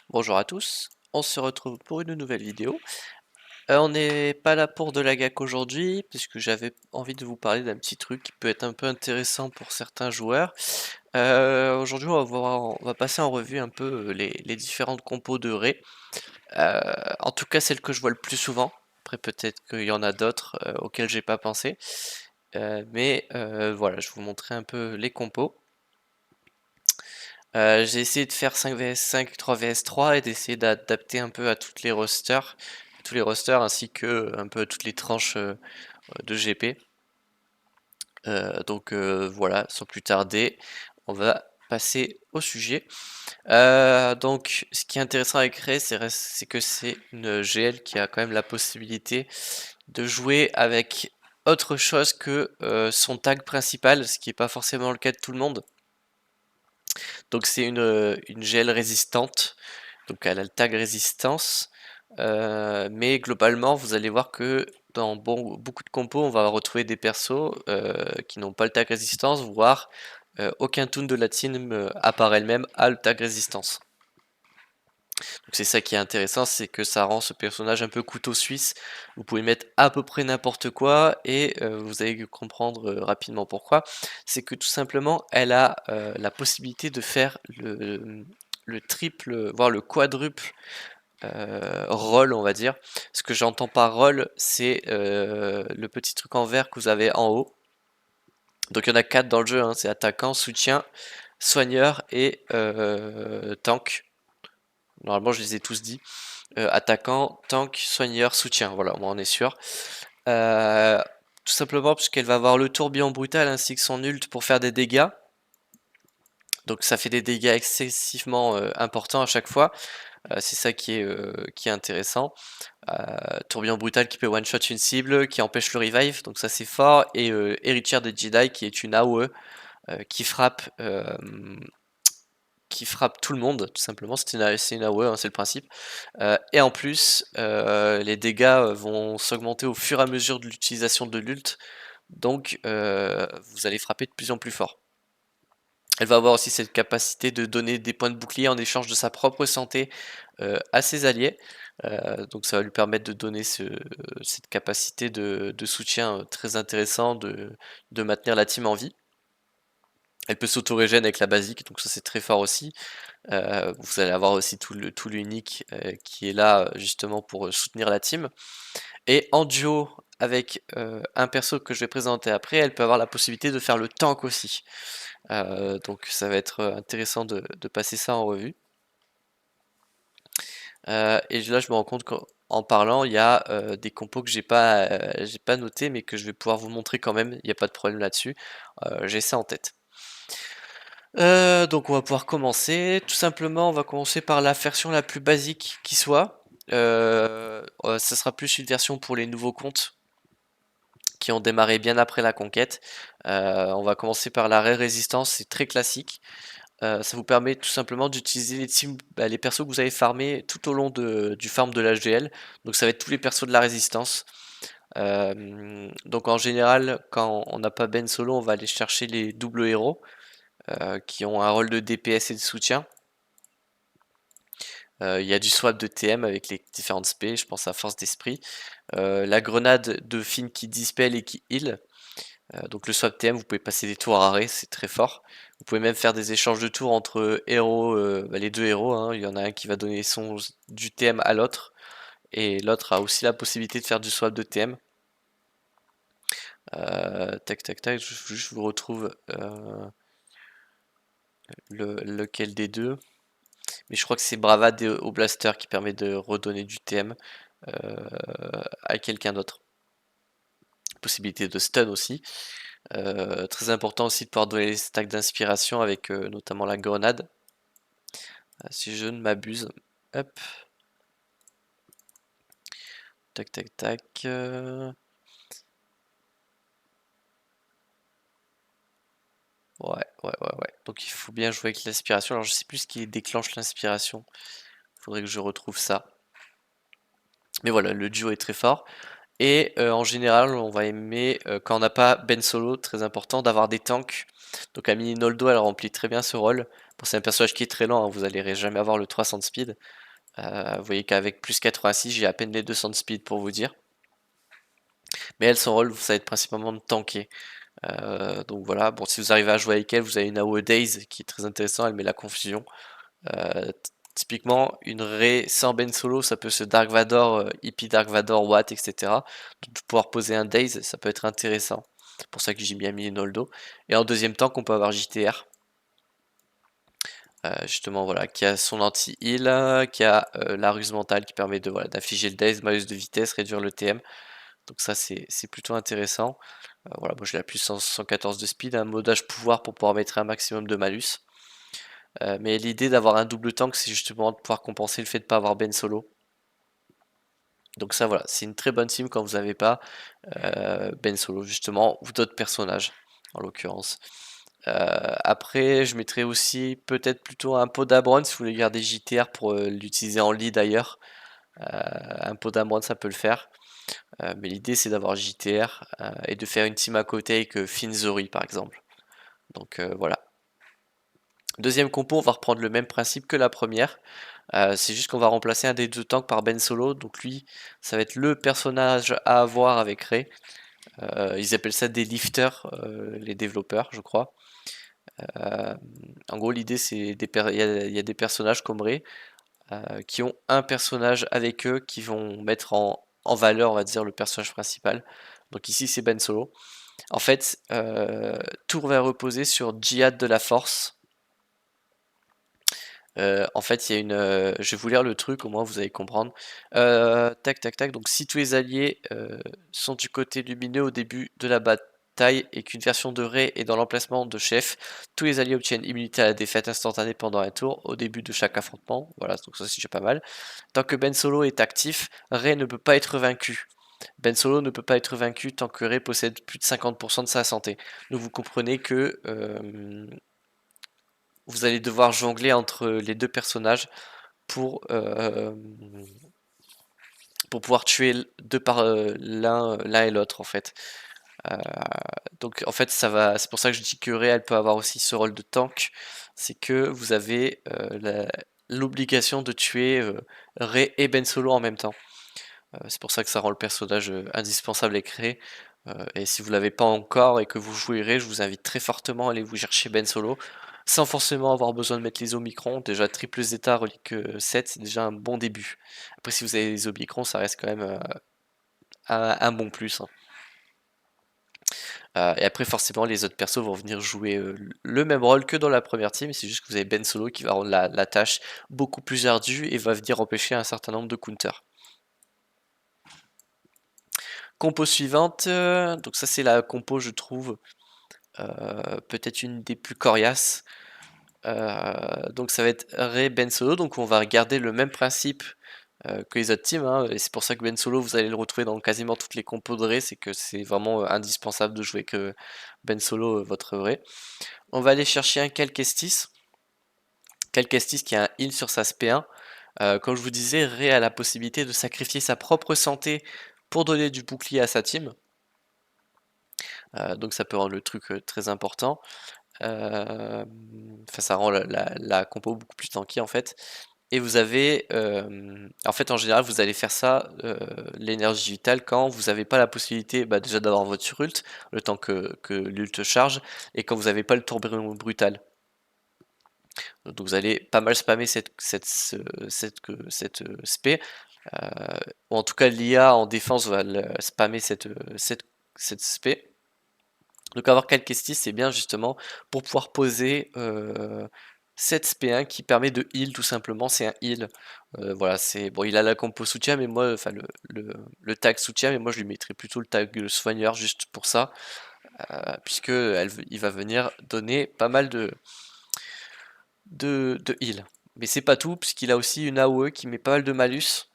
Bonjour à tous, on se retrouve pour une nouvelle vidéo. On n'est pas là pour de la GAC aujourd'hui, puisque j'avais envie de vous parler d'un petit truc qui peut être un peu intéressant pour certains joueurs. Aujourd'hui, on va passer en revue un peu les différentes compos de Ré. En tout cas, celles que je vois le plus souvent. Après, peut-être qu'il y en a d'autres auxquelles j'ai pas pensé. Mais voilà, je vous montrer un peu les compos. J'ai essayé de faire 5 vs 5, 3 vs 3 et d'essayer d'adapter un peu à toutes les rosters, tous les rosters ainsi que un peu à toutes les tranches de GP. Voilà, sans plus tarder, on va passer au sujet. Donc, ce qui est intéressant avec Ray, c'est que c'est une GL qui a quand même la possibilité de jouer avec autre chose que son tag principal, ce qui n'est pas forcément le cas de tout le monde. Donc c'est une GL résistante, donc elle a le tag résistance, mais globalement vous allez voir que dans beaucoup de compos on va retrouver des persos qui n'ont pas le tag résistance, voire aucun toon de la team à part elle-même a le tag résistance. Donc c'est ça qui est intéressant, c'est que ça rend ce personnage un peu couteau suisse. Vous pouvez mettre à peu près n'importe quoi et vous allez comprendre rapidement pourquoi. C'est que tout simplement, elle a la possibilité de faire le triple, voire le quadruple roll, on va dire. Ce que j'entends par roll, c'est le petit truc en vert que vous avez en haut. Donc il y en a 4 dans le jeu, hein. C'est attaquant, soutien, soigneur et tank. Normalement, je les ai tous dit. Attaquant, tank, soigneur, soutien. Voilà, moi on est sûr. Euh, Tout simplement parce qu'elle va avoir le tourbillon brutal ainsi que son ult pour faire des dégâts. Donc ça fait des dégâts excessivement importants à chaque fois. C'est ça qui est intéressant. Tourbillon brutal qui peut one-shot une cible, qui empêche le revive, donc ça c'est fort. Et Héritière des Jedi qui est une AOE qui frappe tout le monde, tout simplement. C'est une AOE, hein, c'est le principe. Et en plus, les dégâts vont s'augmenter au fur et à mesure de l'utilisation de l'ult, donc vous allez frapper de plus en plus fort. Elle va avoir aussi cette capacité de donner des points de bouclier en échange de sa propre santé à ses alliés. Donc ça va lui permettre de donner cette capacité de soutien très intéressant, de maintenir la team en vie. Elle peut s'auto-régène avec la basique, donc ça c'est très fort aussi. Vous allez avoir aussi tout l'unique qui est là justement pour soutenir la team. Et en duo avec un perso que je vais présenter après, elle peut avoir la possibilité de faire le tank aussi. Donc ça va être intéressant de passer ça en revue. Et là je me rends compte qu'en parlant, il y a des compos que j'ai pas noté mais que je vais pouvoir vous montrer quand même, il n'y a pas de problème là-dessus. J'ai ça en tête. Donc on va pouvoir commencer. Tout simplement, on va commencer par la version la plus basique qui soit. Ça sera plus une version pour les nouveaux comptes qui ont démarré bien après la conquête. On va commencer par l'arrêt résistance, c'est très classique. Ça vous permet tout simplement d'utiliser les persos que vous avez farmés tout au long du farm de l'HGL. Donc ça va être tous les persos de la résistance. Donc en général, quand on n'a pas Ben solo, on va aller chercher les doubles héros qui ont un rôle de DPS et de soutien. Il y a du swap de TM avec les différentes spé, je pense à force d'esprit. La grenade de Finn qui dispel et qui heal. Donc le swap TM, vous pouvez passer des tours à arrêt, c'est très fort. Vous pouvez même faire des échanges de tours entre héros, les deux héros, hein. Il y en a un qui va donner du TM à l'autre, et l'autre a aussi la possibilité de faire du swap de TM. Tac tac tac, je vous retrouve lequel des deux. Mais je crois que c'est Bravade au Blaster qui permet de redonner du TM à quelqu'un d'autre. Possibilité de stun aussi. Très important aussi de pouvoir donner les stacks d'inspiration avec notamment la grenade. Si je ne m'abuse. Hop. Tac tac tac. Ouais. Donc il faut bien jouer avec l'inspiration. Alors je sais plus ce qui déclenche l'inspiration. Faudrait que je retrouve ça. Mais voilà, le duo est très fort. Et en général, on va aimer, quand on n'a pas Ben Solo, très important, d'avoir des tanks. Donc Amini Noldo, elle remplit très bien ce rôle. Bon, c'est un personnage qui est très lent, hein, vous n'allez jamais avoir le 300 de speed. Vous voyez qu'avec plus 86, j'ai à peine les 200 de speed pour vous dire. Mais elle, son rôle, ça va être principalement de tanker. Donc voilà, bon, si vous arrivez à jouer avec elle, vous avez une AOE Daze qui est très intéressant, elle met la confusion. Typiquement, une Rey sans Ben Solo, ça peut se Dark Vador, Hippie Dark Vador, Watt, etc. Donc de pouvoir poser un Daze, ça peut être intéressant. C'est pour ça que j'ai bien mis Noldo. Et en deuxième temps, qu'on peut avoir JTR. Justement, voilà, qui a son anti-heal, qui a la ruse mentale qui permet de voilà, d'afficher le Daze, malus de vitesse, réduire le TM. Donc ça, c'est plutôt intéressant. Voilà, moi j'ai la puissance 114 de speed, un modage pouvoir pour pouvoir mettre un maximum de malus. Mais l'idée d'avoir un double tank, c'est justement de pouvoir compenser le fait de ne pas avoir Ben Solo. Donc ça voilà, c'est une très bonne team quand vous n'avez pas Ben Solo justement, ou d'autres personnages en l'occurrence. Après, je mettrais aussi peut-être plutôt un Podabron si vous voulez garder JTR pour l'utiliser en lead d'ailleurs. Un Podabron ça peut le faire. Mais l'idée c'est d'avoir JTR et de faire une team à côté avec Finzori par exemple. Donc voilà. Deuxième compo, on va reprendre le même principe que la première. C'est juste qu'on va remplacer un des deux tanks par Ben Solo. Donc lui, ça va être le personnage à avoir avec Rey. Ils appellent ça des lifters, les développeurs, je crois. En gros, l'idée, c'est il y a des personnages comme Rey qui ont un personnage avec eux qui vont mettre en valeur, on va dire, le personnage principal. Donc ici, c'est Ben Solo. En fait, tout va reposer sur Djihad de la Force. En fait, il y a une. Je vais vous lire le truc, au moins vous allez comprendre. Tac, tac, tac. Donc, si tous les alliés sont du côté lumineux au début de la bataille et qu'une version de Rey est dans l'emplacement de chef, tous les alliés obtiennent immunité à la défaite instantanée pendant un tour au début de chaque affrontement. Voilà, donc ça c'est déjà pas mal. Tant que Ben Solo est actif, Rey ne peut pas être vaincu. Ben Solo ne peut pas être vaincu tant que Rey possède plus de 50% de sa santé. Donc vous comprenez que vous allez devoir jongler entre les deux personnages pour, pour pouvoir tuer de par l'un et l'autre en fait. Euh, donc en fait c'est pour ça que je dis que Rey elle peut avoir aussi ce rôle de tank, c'est que vous avez l'obligation de tuer Rey et Ben Solo en même temps. C'est pour ça que ça rend le personnage indispensable à créer. Et si vous l'avez pas encore et que vous jouerez, je vous invite très fortement à aller vous chercher Ben Solo, sans forcément avoir besoin de mettre les Omicron. Déjà triple Zeta relique 7, c'est déjà un bon début. Après si vous avez les Omicron, ça reste quand même un bon plus, hein. Et après forcément les autres persos vont venir jouer le même rôle que dans la première team, c'est juste que vous avez Ben Solo qui va rendre la tâche beaucoup plus ardue et va venir empêcher un certain nombre de counters. Compo suivante, donc ça c'est la compo je trouve peut-être une des plus coriaces. Donc ça va être Rey Ben Solo, donc on va garder le même principe que les autres teams, hein, et c'est pour ça que Ben Solo vous allez le retrouver dans quasiment toutes les compos de Rey, c'est que c'est vraiment indispensable de jouer que Ben Solo votre Rey. On va aller chercher un Cal Kestis. Cal Kestis qui a un heal sur sa SP1. Comme je vous disais, Rey a la possibilité de sacrifier sa propre santé pour donner du bouclier à sa team. Donc ça peut rendre le truc très important. Enfin, ça rend la compo beaucoup plus tanky en fait. Et vous avez, en fait, en général, vous allez faire ça, l'énergie vitale, quand vous n'avez pas la possibilité, bah, déjà d'avoir votre surult, le temps que l'ult charge, et quand vous n'avez pas le tourbillon brutal. Donc vous allez pas mal spammer cette spé, ou en tout cas l'IA en défense va spammer cette spé. Donc avoir Calquestis c'est bien justement pour pouvoir poser cette SP1 qui permet de heal tout simplement, c'est un heal. Voilà, c'est bon, il a la compo soutien, mais moi, enfin le tag soutien, mais moi je lui mettrais plutôt le tag soigneur juste pour ça, puisque il va venir donner pas mal de heal. Mais c'est pas tout, puisqu'il a aussi une AOE qui met pas mal de malus.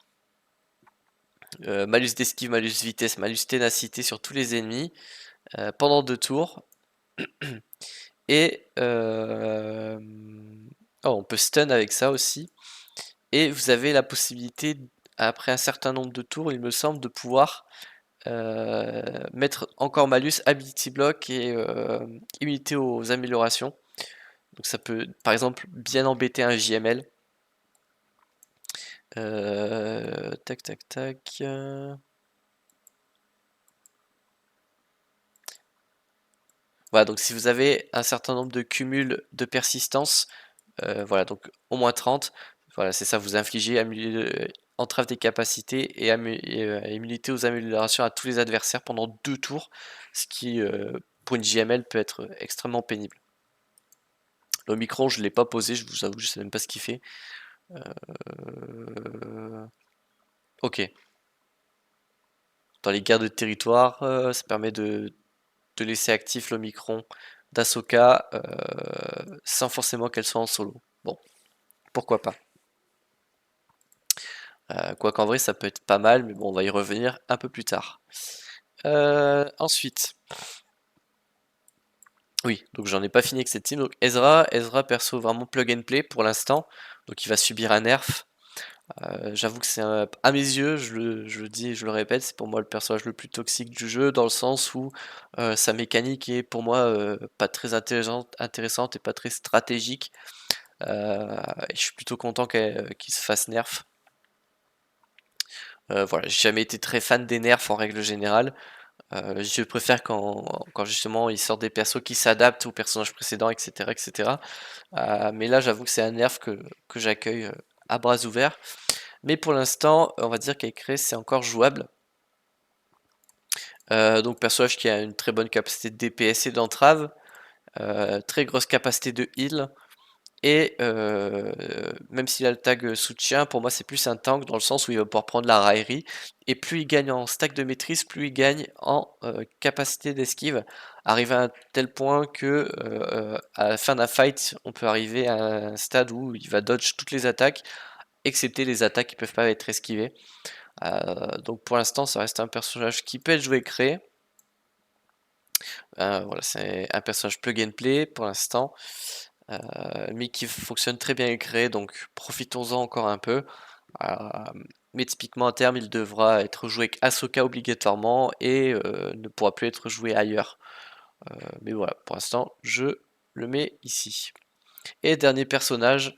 Malus d'esquive, malus vitesse, malus ténacité sur tous les ennemis pendant 2 tours. Et on peut stun avec ça aussi. Et vous avez la possibilité, après un certain nombre de tours, il me semble, de pouvoir mettre encore malus, ability block et immunité aux améliorations. Donc ça peut par exemple bien embêter un JML. Tac tac tac. Voilà, donc si vous avez un certain nombre de cumuls de persistance, voilà, donc au moins 30, voilà, c'est ça, vous infligez entrave des capacités et immunité aux améliorations à tous les adversaires pendant 2 tours, ce qui, pour une JML, peut être extrêmement pénible. L'Omicron, je ne l'ai pas posé, je vous avoue, je sais même pas ce qu'il fait. Ok. Dans les guerres de territoire, ça permet de laisser actif l'Omicron d'Ahsoka sans forcément qu'elle soit en solo. Bon, pourquoi pas. Quoi qu'en vrai, ça peut être pas mal, mais bon, on va y revenir un peu plus tard. Ensuite, oui, donc j'en ai pas fini avec cette team. Donc Ezra perso vraiment plug and play pour l'instant, donc il va subir un nerf. J'avoue que à mes yeux, je le dis et je le répète, c'est pour moi le personnage le plus toxique du jeu, dans le sens où sa mécanique est pour moi pas très intéressante et pas très stratégique. Et je suis plutôt content qu'il se fasse nerf. Voilà, j'ai jamais été très fan des nerfs en règle générale. Je préfère quand justement il sort des persos qui s'adaptent aux personnages précédents, etc. etc. Mais là, j'avoue que c'est un nerf que j'accueille à bras ouverts. Mais pour l'instant, on va dire qu'avec Rey, c'est encore jouable. Donc personnage qui a une très bonne capacité de DPS et d'entrave, très grosse capacité de heal, et même s'il a le tag soutien, pour moi c'est plus un tank dans le sens où il va pouvoir prendre la raillerie, et plus il gagne en stack de maîtrise, plus il gagne en capacité d'esquive, arrivé à un tel point que à la fin d'un fight, on peut arriver à un stade où il va dodge toutes les attaques, excepté les attaques qui peuvent pas être esquivées. Donc pour l'instant, ça reste un personnage qui peut être joué créé. Voilà, c'est un personnage plug and play pour l'instant, mais qui fonctionne très bien créé, donc profitons-en encore un peu. Euh, mais typiquement à terme, il devra être joué avec Ahsoka obligatoirement et ne pourra plus être joué ailleurs. Mais voilà, pour l'instant, je le mets ici. Et dernier personnage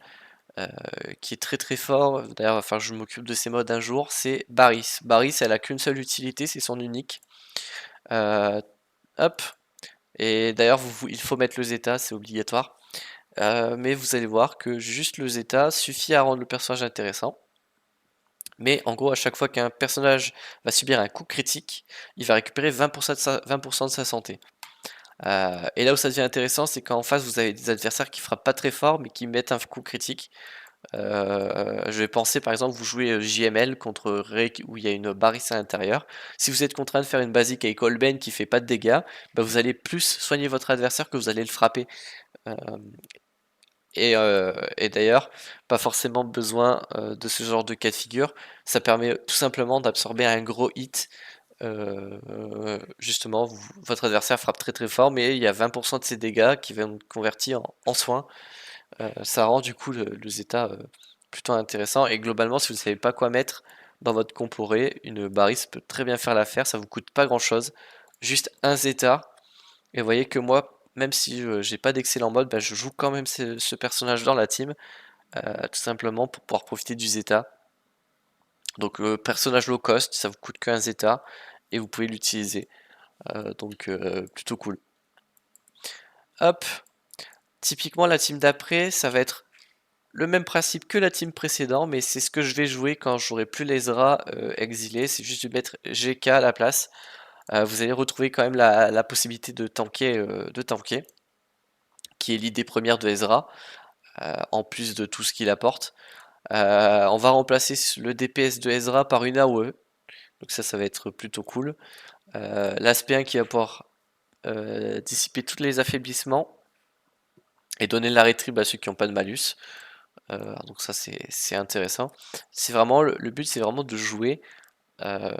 qui est très très fort, d'ailleurs, enfin, je m'occupe de ses modes un jour, c'est Barris. Barris, elle a qu'une seule utilité, c'est son unique. Euh, Hop, et d'ailleurs, il faut mettre le Zeta, c'est obligatoire. Mais vous allez voir que juste le Zeta suffit à rendre le personnage intéressant. Mais en gros, à chaque fois qu'un personnage va subir un coup critique, il va récupérer 20% de sa santé. Et là où ça devient intéressant, c'est quand en face vous avez des adversaires qui frappent pas très fort, mais qui mettent un coup critique. Je vais penser par exemple, vous jouez JML contre Rey où il y a une Barriss à l'intérieur. Si vous êtes contraint de faire une basique avec Olben qui fait pas de dégâts, bah vous allez plus soigner votre adversaire que vous allez le frapper. Euh, et d'ailleurs, pas forcément besoin de ce genre de cas de figure. Ça permet tout simplement d'absorber un gros hit. Justement, votre adversaire frappe très très fort, mais il y a 20% de ses dégâts qui vont convertir en soins. Ça rend du coup le Zeta plutôt intéressant. Et globalement, si vous ne savez pas quoi mettre dans votre comporé, une Barriss peut très bien faire l'affaire. Ça vous coûte pas grand chose. Juste un Zeta. Et vous voyez que moi, même si j'ai pas d'excellent mode, bah, je joue quand même ce personnage dans la team. Tout simplement pour pouvoir profiter du Zeta. Donc personnage low cost, ça vous coûte qu'un Zeta. Et vous pouvez l'utiliser. Donc plutôt cool. Hop. Typiquement la team d'après, ça va être le même principe que la team précédente, mais c'est ce que je vais jouer quand j'aurai plus l'Ezra exilé. C'est juste de mettre GK à la place. Vous allez retrouver quand même la possibilité de tanker, qui est l'idée première de Ezra, en plus de tout ce qu'il apporte. On va remplacer le DPS de Ezra par une AOE, donc ça va être plutôt cool. L'aspect 1 qui va pouvoir dissiper tous les affaiblissements et donner la rétrib à ceux qui n'ont pas de malus. Donc ça c'est intéressant. C'est vraiment le but, c'est vraiment de jouer euh,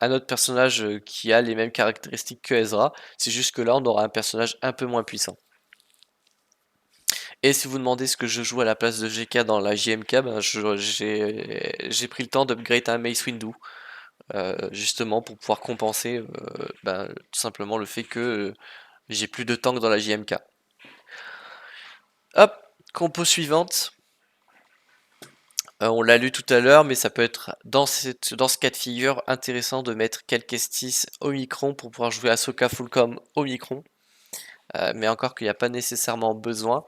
un autre personnage qui a les mêmes caractéristiques que Ezra. C'est juste que là on aura un personnage un peu moins puissant. Et si vous demandez ce que je joue à la place de GK dans la JMK, ben j'ai pris le temps d'upgrade un Mace Windu, justement pour pouvoir compenser ben, tout simplement le fait que j'ai plus de tank dans la JMK. Hop, compo suivante. On l'a lu tout à l'heure, mais ça peut être dans ce cas de figure intéressant de mettre quelques Estis Omicron pour pouvoir jouer Ahsoka Fullcom Omicron. Mais encore qu'il n'y a pas nécessairement besoin.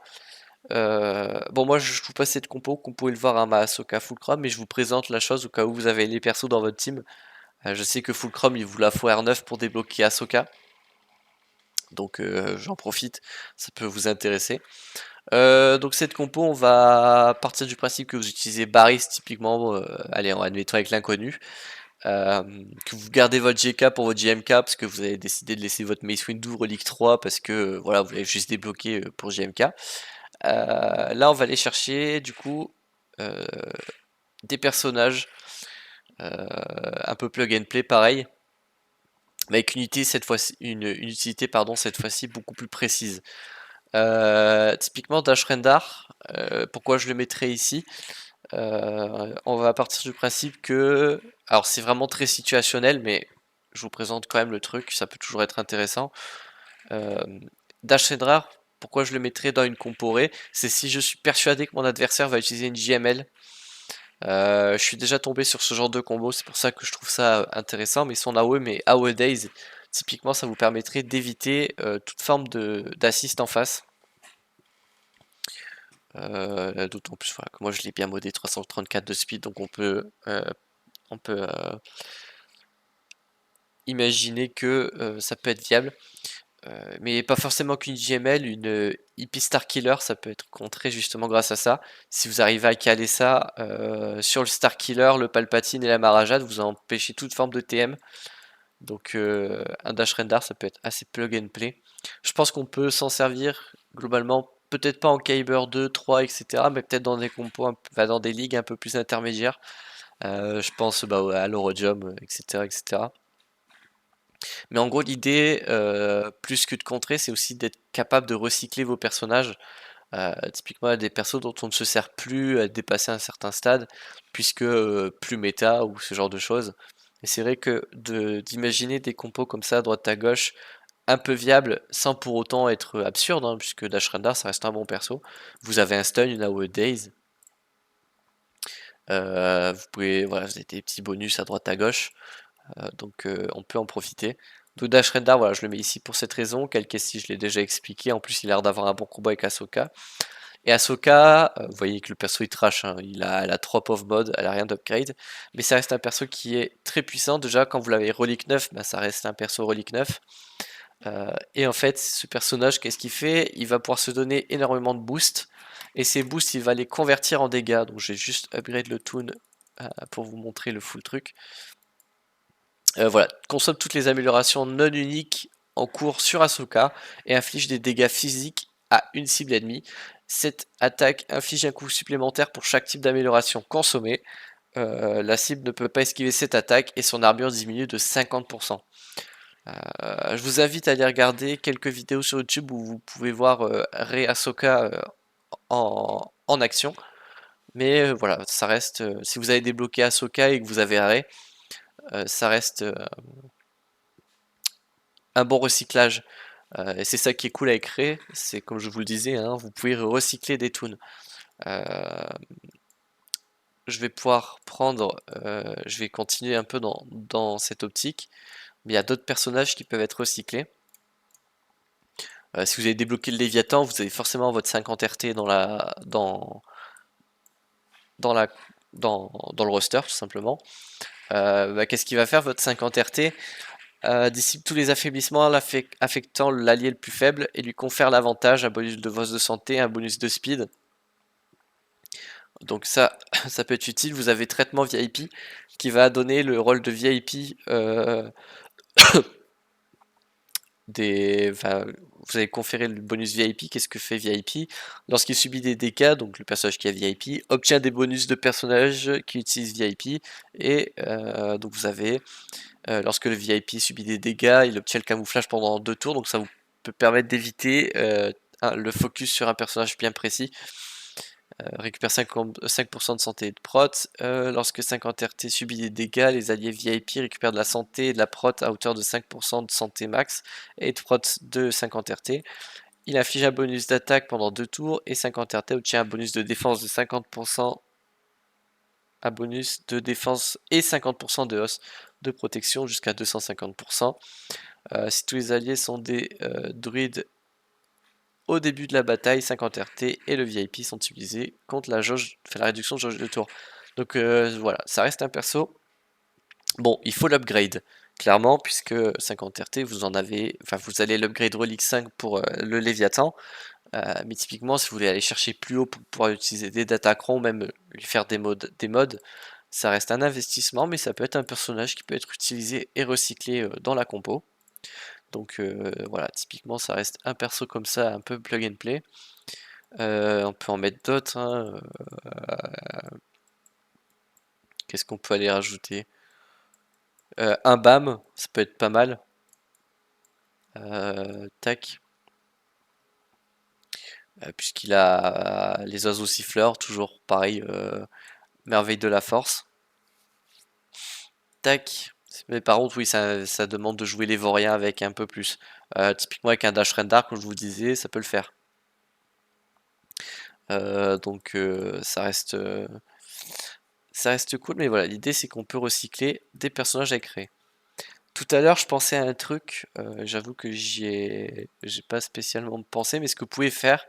Bon, moi je vous passe cette compo, qu'on pouvez le voir à ma Ahsoka Fulcrum, mais je vous présente la chose au cas où vous avez les persos dans votre team. Je sais que Fulcrum il vous la faut R9 pour débloquer Ahsoka. Donc j'en profite, ça peut vous intéresser. Donc cette compo, on va partir du principe que vous utilisez Barris typiquement, allez, admettons avec l'inconnu, que vous gardez votre GK pour votre JMK parce que vous avez décidé de laisser votre Mace Windu Relique 3 parce que voilà, vous l'avez juste débloqué pour JMK. Là, on va aller chercher du coup euh, des personnages un peu plug and play pareil, mais avec une utilité cette fois-ci, une utilité pardon cette fois-ci beaucoup plus précise. Typiquement Dash Rendar, pourquoi je le mettrais ici? On va partir du principe que, alors c'est vraiment très situationnel, mais je vous présente quand même le truc, ça peut toujours être intéressant. Dash Rendar, pourquoi je le mettrais dans une comporée? C'est si je suis persuadé que mon adversaire va utiliser une JML. Je suis déjà tombé sur ce genre de combo, c'est pour ça que je trouve ça intéressant, mais son AOE, mais AOE Days, typiquement ça vous permettrait d'éviter toute forme d'assist en face. D'autant plus voilà, que moi je l'ai bien modé 334 de speed, donc on peut imaginer que ça peut être viable. Mais pas forcément qu'une JML, une IP Star Killer, ça peut être contré justement grâce à ça. Si vous arrivez à caler ça sur le Star Killer, le Palpatine et la Marajade, vous empêchez toute forme de TM. Donc un Dash Rendar, ça peut être assez plug and play. Je pense qu'on peut s'en servir globalement, peut-être pas en Kyber 2, 3, etc. Mais peut-être dans des compos, dans des ligues un peu plus intermédiaires. Je pense à l'Eurojum, etc., etc. Mais en gros, l'idée, plus que de contrer, c'est aussi d'être capable de recycler vos personnages. Typiquement, des persos dont on ne se sert plus à dépasser un certain stade, puisque plus méta ou ce genre de choses. Et c'est vrai que d'imaginer des compos comme ça, à droite à gauche, un peu viables, sans pour autant être absurde, hein, puisque Dash Rendar, ça reste un bon perso. Vous avez un stun, une AOE Days. Vous pouvez, voilà, vous avez des petits bonus à droite à gauche. Donc on peut en profiter. Donc Dash Rendar, voilà, je le mets ici pour cette raison. Kelkessi, je l'ai déjà expliqué. En plus, il a l'air d'avoir un bon combat avec Ahsoka. Et Ahsoka, vous voyez que le perso il trash, hein. Elle a 3 pauvres mods, elle a rien d'upgrade. Mais ça reste un perso qui est très puissant. Déjà, quand vous l'avez Relique 9, bah, ça reste un perso Relique 9. Et en fait, ce personnage, qu'est-ce qu'il fait? Il va pouvoir se donner énormément de boost. Et ces boosts, il va les convertir en dégâts. Donc j'ai juste upgrade le toon pour vous montrer le full truc. Voilà, consomme toutes les améliorations non uniques en cours sur Ahsoka et inflige des dégâts physiques à une cible ennemie. Cette attaque inflige un coup supplémentaire pour chaque type d'amélioration consommée. La cible ne peut pas esquiver cette attaque et son armure diminue de 50%. Je vous invite à aller regarder quelques vidéos sur YouTube où vous pouvez voir Rey Ahsoka en action. Mais voilà, ça reste. Si vous avez débloqué Ahsoka et que vous avez Rey, ça reste un bon recyclage. Et c'est ça qui est cool avec Rey, c'est comme je vous le disais, hein, vous pouvez recycler des toons. Je vais pouvoir prendre, je vais continuer un peu dans cette optique, mais il y a d'autres personnages qui peuvent être recyclés. Si vous avez débloqué le Léviathan, vous avez forcément votre 50 RT dans, la, dans le roster, tout simplement. Qu'est-ce qu'il va faire votre 50 RT? Dissipe tous les affaiblissements affectant l'allié le plus faible et lui confère l'avantage, un bonus de voce de santé, un bonus de speed. Donc ça, ça peut être utile. Vous avez traitement VIP qui va donner le rôle de VIP enfin, vous allez conférer le bonus VIP. Qu'est-ce que fait VIP? Lorsqu'il subit des dégâts, donc le personnage qui a VIP obtient des bonus de personnages qui utilisent VIP. Et donc vous avez, lorsque le VIP subit des dégâts, il obtient le camouflage pendant 2 tours. Donc ça vous peut permettre d'éviter le focus sur un personnage bien précis. Récupère 5% de santé et de prot. Lorsque 50 RT subit des dégâts, les alliés VIP récupèrent de la santé et de la prot à hauteur de 5% de santé max et de prot de 50 RT. il inflige un bonus d'attaque pendant 2 tours et 50 RT obtient un bonus de défense de 50%, un bonus de défense et 50% de hausse de protection jusqu'à 250%. Si tous les alliés sont des druides au début de la bataille, 50 RT et le VIP sont utilisés contre la jauge, la réduction de jauge de tour. Donc voilà, ça reste un perso. Bon, il faut l'upgrade, clairement, puisque 50 RT, vous en avez, enfin vous allez l'upgrade Relic 5 pour le Léviathan. Mais typiquement, si vous voulez aller chercher plus haut pour pouvoir utiliser des Datacrons, même lui faire des mods, ça reste un investissement, mais ça peut être un personnage qui peut être utilisé et recyclé dans la compo. Donc voilà, typiquement, ça reste un perso comme ça, un peu plug and play. On peut en mettre d'autres, hein. Qu'est-ce qu'on peut aller rajouter? Un BAM, ça peut être pas mal. Tac. Puisqu'il a les oiseaux siffleurs, toujours pareil, merveille de la force. Tac. Mais par contre, oui, ça demande de jouer les Vauriens avec un peu plus. Typiquement avec un Dash Rendar, comme je vous disais, ça peut le faire. Donc ça reste cool, mais voilà, l'idée c'est qu'on peut recycler des personnages à créer. Tout à l'heure, je pensais à un truc, j'avoue que j'ai pas spécialement pensé, mais ce que vous pouvez faire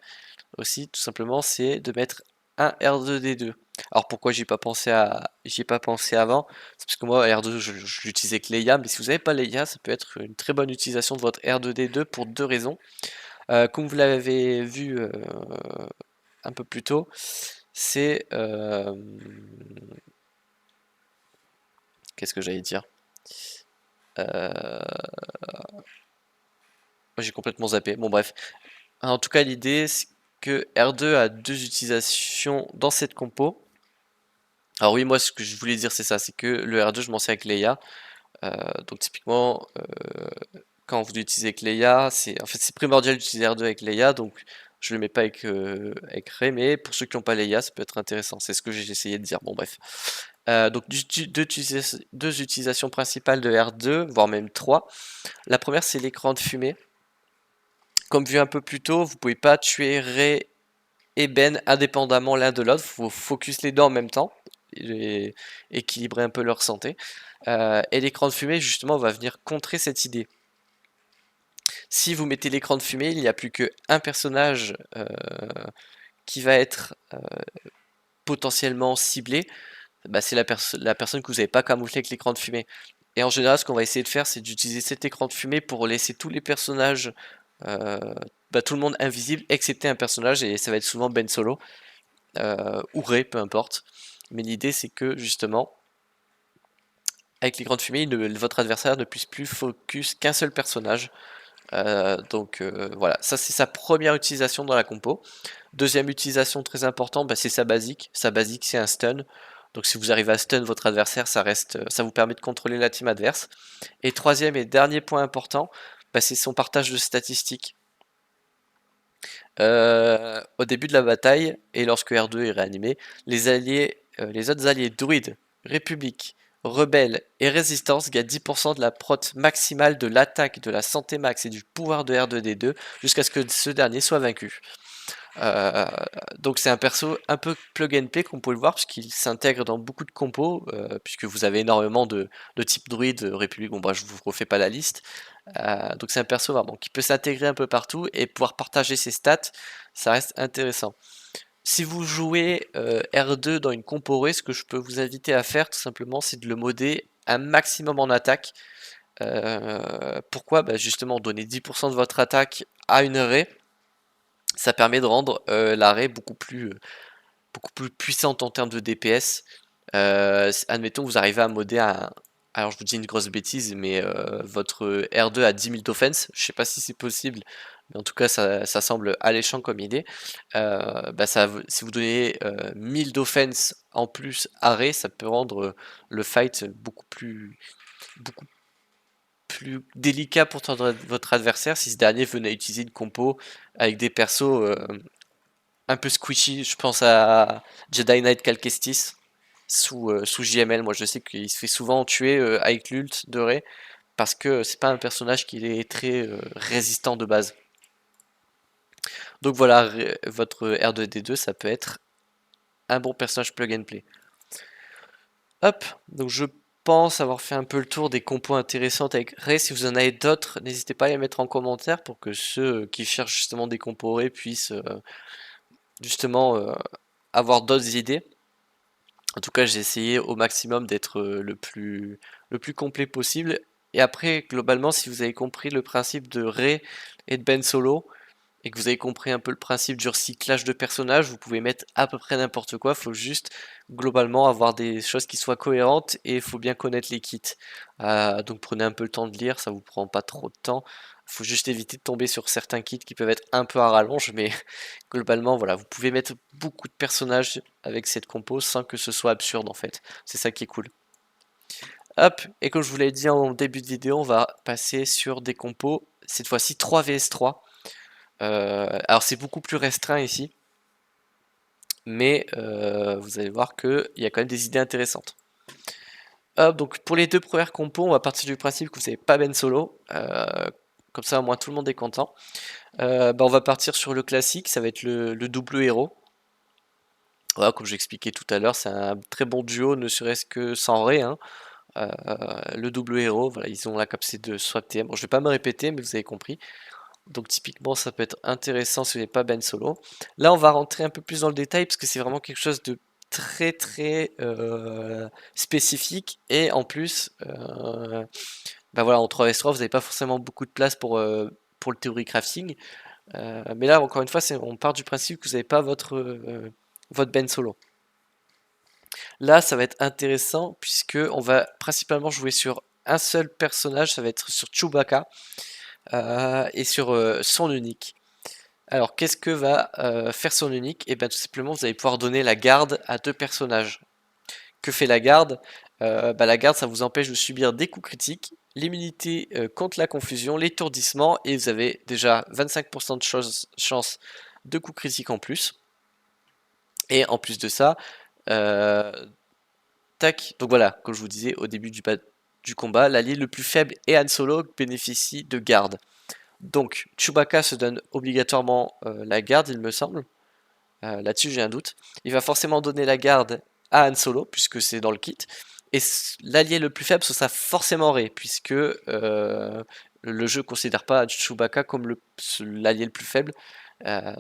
aussi, tout simplement, c'est de mettre un R2D2. Alors pourquoi j'y ai pas pensé avant? C'est parce que moi, R2, je l'utilisais avec Leia, mais si vous n'avez pas Leia, ça peut être une très bonne utilisation de votre R2D2 pour deux raisons. Comme vous l'avez vu un peu plus tôt, c'est... qu'est-ce que j'allais dire? J'ai complètement zappé. Bon bref. En tout cas, l'idée, c'est que R2 a deux utilisations dans cette compo. Alors oui, moi, ce que je voulais dire, c'est ça. C'est que le R2, je m'en sers avec Leia. Donc typiquement, quand vous utilisez avec Leia, en fait, c'est primordial d'utiliser R2 avec Leia. Donc je le mets pas avec Rey, mais pour ceux qui n'ont pas Leia, ça peut être intéressant. C'est ce que j'ai essayé de dire. Bon bref. Donc deux utilisations principales de R2, voire même trois. La première, c'est l'écran de fumée. Comme vu un peu plus tôt, vous pouvez pas tuer Rey et Ben indépendamment l'un de l'autre. Faut focus les deux en même temps et équilibrer un peu leur santé. Et l'écran de fumée, justement, va venir contrer cette idée. Si vous mettez l'écran de fumée, il n'y a plus qu'un personnage qui va être potentiellement ciblé. Bah, c'est la personne que vous n'avez pas camouflé avec l'écran de fumée. Et en général, ce qu'on va essayer de faire, c'est d'utiliser cet écran de fumée pour laisser tous les personnages, tout le monde invisible, excepté un personnage, et ça va être souvent Ben Solo, ou Rey, peu importe. Mais l'idée, c'est que justement, avec l'écran de fumée, votre adversaire ne puisse plus focus qu'un seul personnage. Donc voilà, ça c'est sa première utilisation dans la compo. Deuxième utilisation très importante, c'est sa basique. Sa basique, c'est un stun. Donc si vous arrivez à stun votre adversaire, ça vous permet de contrôler la team adverse. Et troisième et dernier point important, c'est son partage de statistiques. Au début de la bataille, et lorsque R2 est réanimé, les autres alliés druides, république, rebelles et résistance gagnent 10% de la prot maximale de l'attaque, de la santé max et du pouvoir de R2D2 jusqu'à ce que ce dernier soit vaincu. Euh, donc c'est un perso un peu plug and play, comme vous pouvez le voir, puisqu'il s'intègre dans beaucoup de compos, puisque vous avez énormément de types druides, république, bon bah je vous refais pas la liste. Donc c'est un perso vraiment qui peut s'intégrer un peu partout et pouvoir partager ses stats, ça reste intéressant. Si vous jouez R2 dans une compo Rey, ce que je peux vous inviter à faire tout simplement, c'est de le modder un maximum en attaque. Pourquoi? Justement, donner 10% de votre attaque à une Rey, ça permet de rendre la Rey beaucoup plus puissante en termes de DPS. Admettons, vous arrivez à modder alors je vous dis une grosse bêtise, mais votre R2 a 10 000 d'offense. Je sais pas si c'est possible, mais en tout cas, ça semble alléchant comme idée. Si vous donnez 1000 d'offense en plus à Rey, ça peut rendre le fight beaucoup plus délicat pour votre adversaire si ce dernier venait à utiliser une compo avec des persos un peu squishy. Je pense à Jedi Knight Calcestis sous JML. Moi, je sais qu'il se fait souvent tuer avec l'ult de Rey parce que c'est pas un personnage qui est très résistant de base. Donc voilà, votre R2D2, ça peut être un bon personnage plug and play. Hop, donc je pense avoir fait un peu le tour des compos intéressantes avec Ray. Si vous en avez d'autres, n'hésitez pas à les mettre en commentaire pour que ceux qui cherchent justement des compos Ray puissent justement avoir d'autres idées. En tout cas, j'ai essayé au maximum d'être le plus complet possible. Et après, globalement, si vous avez compris le principe de Ray et de Ben Solo, et que vous avez compris un peu le principe du recyclage de personnages, vous pouvez mettre à peu près n'importe quoi, faut juste globalement avoir des choses qui soient cohérentes et il faut bien connaître les kits. Donc prenez un peu le temps de lire, ça vous prend pas trop de temps. Faut juste éviter de tomber sur certains kits qui peuvent être un peu à rallonge, mais globalement voilà, vous pouvez mettre beaucoup de personnages avec cette compo sans que ce soit absurde en fait. C'est ça qui est cool. Hop, et comme je vous l'ai dit en début de vidéo, on va passer sur des compos, cette fois-ci 3 vs 3. Alors c'est beaucoup plus restreint ici, mais vous allez voir qu'il y a quand même des idées intéressantes. Hop, donc pour les deux premières compos, on va partir du principe que vous n'avez pas Ben Solo, comme ça au moins tout le monde est content. On va partir sur le classique, ça va être le double héros. Voilà, comme j'expliquais tout à l'heure, c'est un très bon duo, ne serait-ce que sans Rey, hein. Le double héros, voilà, ils ont la capacité de swap TM. Bon, je vais pas me répéter, mais vous avez compris. Donc typiquement, ça peut être intéressant si vous n'avez pas Ben Solo. Là, on va rentrer un peu plus dans le détail parce que c'est vraiment quelque chose de très très spécifique. Et en plus, voilà, en 3vs3, vous n'avez pas forcément beaucoup de place pour le théorie crafting. Mais là, encore une fois, on part du principe que vous n'avez pas votre Ben Solo. Là, ça va être intéressant puisque on va principalement jouer sur un seul personnage, ça va être sur Chewbacca et sur son unique. Alors, qu'est-ce que va faire son unique? Et bien, tout simplement, vous allez pouvoir donner la garde à deux personnages. Que fait la garde? La garde, ça vous empêche de subir des coups critiques, l'immunité contre la confusion, l'étourdissement, et vous avez déjà 25% de chance de coups critiques en plus. Et en plus de ça, euh, tac, donc voilà, comme je vous disais au début du combat, l'allié le plus faible et Han Solo bénéficie de garde. Donc, Chewbacca se donne obligatoirement la garde, il me semble. Là-dessus, j'ai un doute. Il va forcément donner la garde à Han Solo, puisque c'est dans le kit. Et l'allié le plus faible, ce sera forcément Rey, puisque le jeu ne considère pas Chewbacca comme l'allié le plus faible.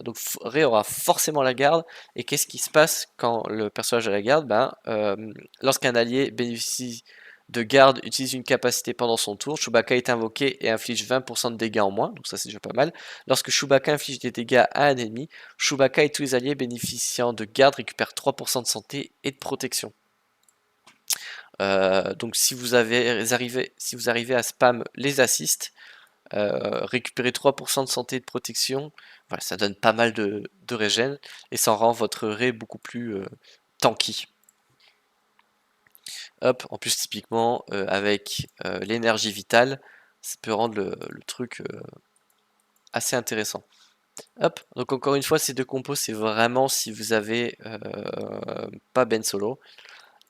Donc Rey aura forcément la garde. Et qu'est-ce qui se passe quand le personnage a la garde? Lorsqu'un allié bénéficie de garde, utilise une capacité pendant son tour, Chewbacca est invoqué et inflige 20% de dégâts en moins, donc ça c'est déjà pas mal. Lorsque Chewbacca inflige des dégâts à un ennemi, Chewbacca et tous les alliés bénéficiant de garde récupèrent 3% de santé et de protection. Donc si vous arrivez à spam les assists, récupérer 3% de santé et de protection, voilà, ça donne pas mal de régène et ça rend votre Rey beaucoup plus tanky. Hop, en plus typiquement avec l'énergie vitale, ça peut rendre le truc assez intéressant. Hop, donc encore une fois, ces deux compos, c'est vraiment si vous avez pas Ben Solo.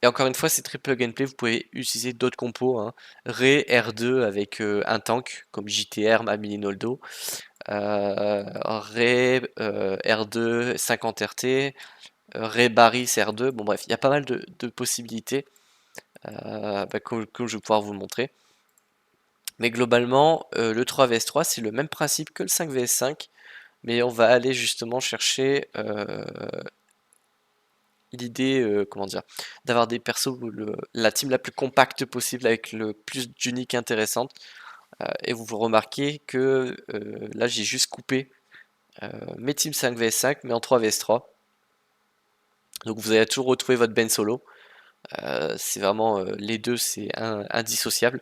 Et encore une fois, c'est très plug and play, vous pouvez utiliser d'autres compos, hein. Rey R2 avec un tank, comme JTR, Mamini Noldo. Rey R2 50 RT, Rey Barris R2, bon bref, il y a pas mal de possibilités, comme je vais pouvoir vous le montrer. Mais globalement, le 3 vs 3, c'est le même principe que le 5 vs 5, mais on va aller justement chercher l'idée, comment dire, d'avoir des persos, la team la plus compacte possible avec le plus d'uniques intéressantes. Et vous remarquez que là, j'ai juste coupé mes teams 5 vs 5, mais en 3 vs 3. Donc vous allez toujours retrouver votre Ben Solo. C'est vraiment les deux, c'est indissociable.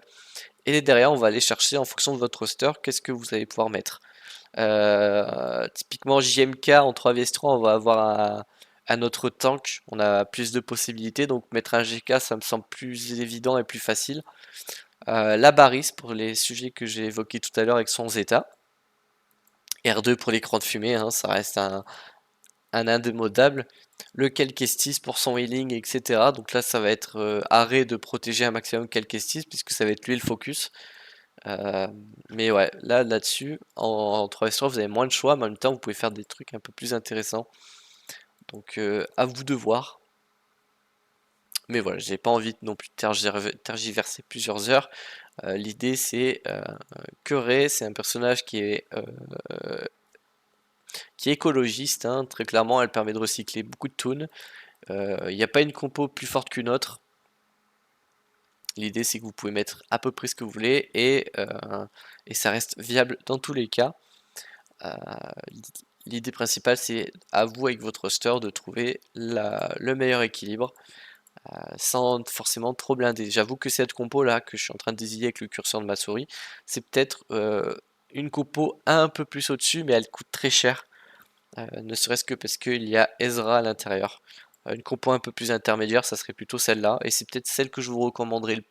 Et derrière, on va aller chercher en fonction de votre roster, qu'est-ce que vous allez pouvoir mettre. Typiquement JMK en 3 vs 3, on va avoir un autre tank, on a plus de possibilités, donc mettre un GK ça me semble plus évident et plus facile. La Baris pour les sujets que j'ai évoqués tout à l'heure avec son Zeta. R2 pour l'écran de fumée, hein, ça reste un indémodable. Le Kelkestis pour son healing, etc. Donc là ça va être arrêt de protéger un maximum Kelkestis puisque ça va être lui le focus. Mais ouais, là-dessus, en 3s3, vous avez moins de choix, mais en même temps, vous pouvez faire des trucs un peu plus intéressants. Donc, à vous de voir. Mais voilà, j'ai pas envie non plus de tergiverser plusieurs heures. L'idée, c'est que Rey, c'est un personnage qui est écologiste, hein, très clairement. Elle permet de recycler beaucoup de toons. Il n'y a pas une compo plus forte qu'une autre. L'idée, c'est que vous pouvez mettre à peu près ce que vous voulez et ça reste viable dans tous les cas. L'idée principale, c'est à vous, avec votre roster, de trouver le meilleur équilibre sans forcément trop blinder. J'avoue que cette compo là que je suis en train de désigner avec le curseur de ma souris, c'est peut-être une compo un peu plus au-dessus, mais elle coûte très cher. Ne serait-ce que parce qu'il y a Ezra à l'intérieur. Une compo un peu plus intermédiaire, ça serait plutôt celle-là, et c'est peut-être celle que je vous recommanderais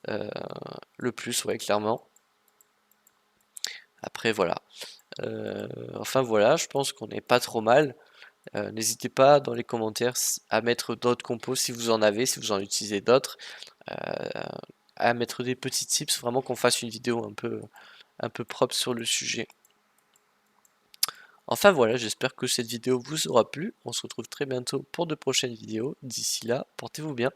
euh, le plus, ouais, clairement. Après, voilà. Enfin, voilà, je pense qu'on n'est pas trop mal. N'hésitez pas dans les commentaires à mettre d'autres compos si vous en avez, si vous en utilisez d'autres, à mettre des petits tips, vraiment qu'on fasse une vidéo un peu propre sur le sujet. Enfin voilà, j'espère que cette vidéo vous aura plu. On se retrouve très bientôt pour de prochaines vidéos. D'ici là, portez-vous bien.